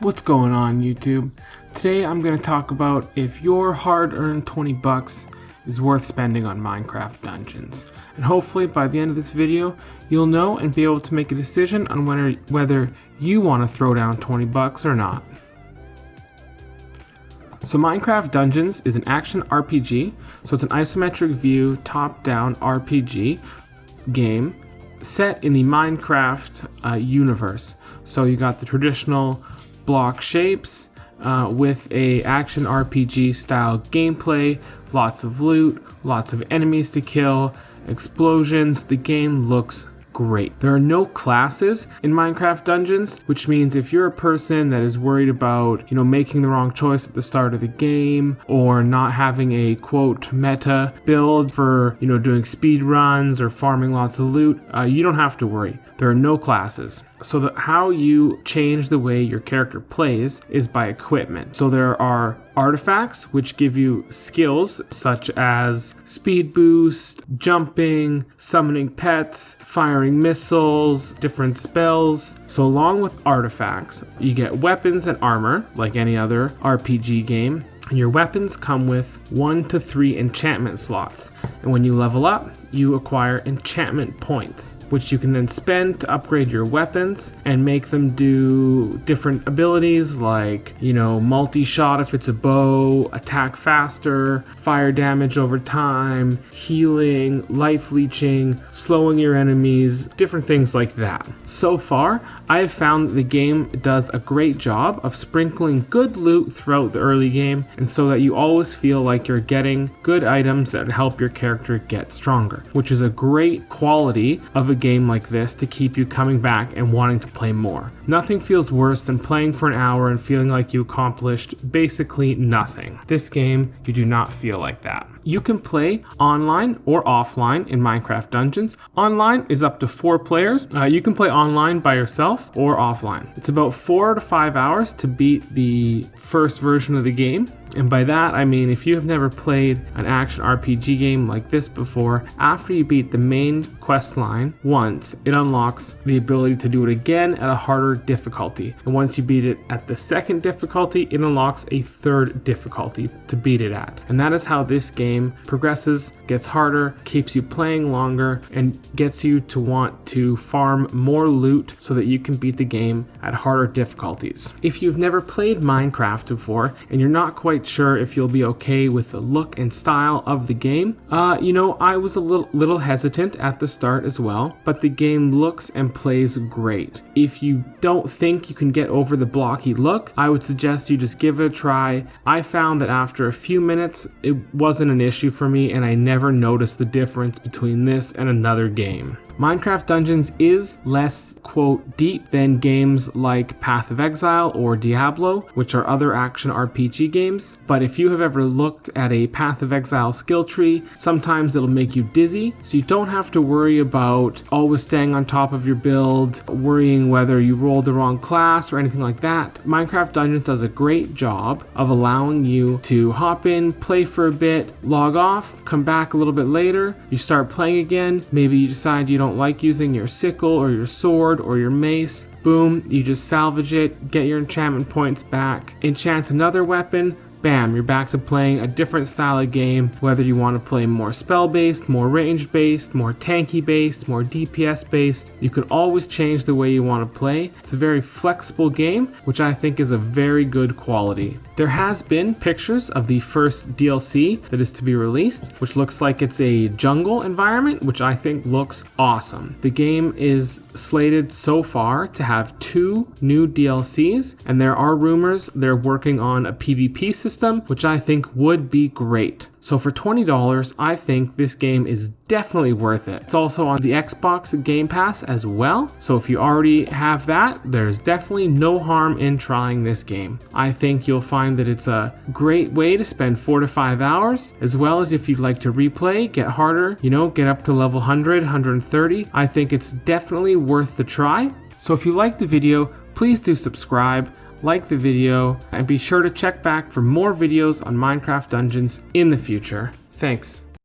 What's going on, YouTube? Today I'm going to talk about if your hard-earned 20 bucks is worth spending on Minecraft Dungeons. And hopefully by the end of this video, you'll know and be able to make a decision on whether you want to throw down 20 bucks or not. So Minecraft Dungeons is an action RPG, so it's an isometric view, top-down RPG game set in the Minecraft universe. So you got the traditional block shapes with a action RPG style gameplay, lots of loot, lots of enemies to kill, explosions. The game looks great. There are no classes in Minecraft Dungeons, which means if you're a person that is worried about, making the wrong choice at the start of the game or not having a quote meta build for, doing speed runs or farming lots of loot, you don't have to worry. There are no classes. So how you change the way your character plays is by equipment. So there are artifacts which give you skills such as speed boost, jumping, summoning pets, firing missiles, different spells. So along with artifacts, you get weapons and armor like any other RPG game. And your weapons come with 1 to 3 enchantment slots. And when you level up, you acquire enchantment points, which you can then spend to upgrade your weapons and make them do different abilities like, multi-shot if it's a bow, attack faster, fire damage over time, healing, life leeching, slowing your enemies, different things like that. So far, I have found that the game does a great job of sprinkling good loot throughout the early game, and so that you always feel like you're getting good items that help your character get stronger, which is a great quality of a game like this to keep you coming back and wanting to play more. Nothing feels worse than playing for an hour and feeling like you accomplished basically nothing. This game, you do not feel like that. You can play online or offline in Minecraft Dungeons. Online is up to 4 players. You can play online by yourself or offline. It's about 4 to 5 hours to beat the first version of the game. And by that, I mean if you have never played an action RPG game like this before, after you beat the main quest line once, it unlocks the ability to do it again at a harder difficulty. And once you beat it at the second difficulty, it unlocks a third difficulty to beat it at. And that is how this game progresses, gets harder, keeps you playing longer, and gets you to want to farm more loot so that you can beat the game at harder difficulties. If you've never played Minecraft before and you're not quite sure if you'll be okay with the look and style of the game, I was a little hesitant at the start as well, but the game looks and plays great. If you don't think you can get over the blocky look, I would suggest you just give it a try. I found that after a few minutes, it wasn't an issue for me, and I never noticed the difference between this and another game. Minecraft Dungeons is less, quote, deep than games like Path of Exile or Diablo, which are other action RPG games. But if you have ever looked at a Path of Exile skill tree, sometimes it'll make you dizzy, so you don't have to worry about always staying on top of your build, worrying whether you rolled the wrong class or anything like that. Minecraft Dungeons does a great job of allowing you to hop in, play for a bit, log off, come back a little bit later, you start playing again, maybe you decide you don't like using your sickle or your sword or your mace. Boom, you just salvage it, get your enchantment points back, enchant another weapon, bam, you're back to playing a different style of game, whether you want to play more spell-based, more range-based, more tanky-based, more DPS-based. You can always change the way you want to play. It's a very flexible game, which I think is a very good quality. There has been pictures of the first DLC that is to be released, which looks like it's a jungle environment, which I think looks awesome. The game is slated so far to have 2 new DLCs, and there are rumors they're working on a PvP system, which I think would be great. So for $20, I think this game is definitely worth it. It's also on the Xbox Game Pass as well, so if you already have that, there's definitely no harm in trying this game. I think you'll find that it's a great way to spend 4 to 5 hours, as well as if you'd like to replay, get harder, get up to level 100, 130. I think it's definitely worth the try. So if you liked the video, please do subscribe, like the video, and be sure to check back for more videos on Minecraft Dungeons in the future. Thanks.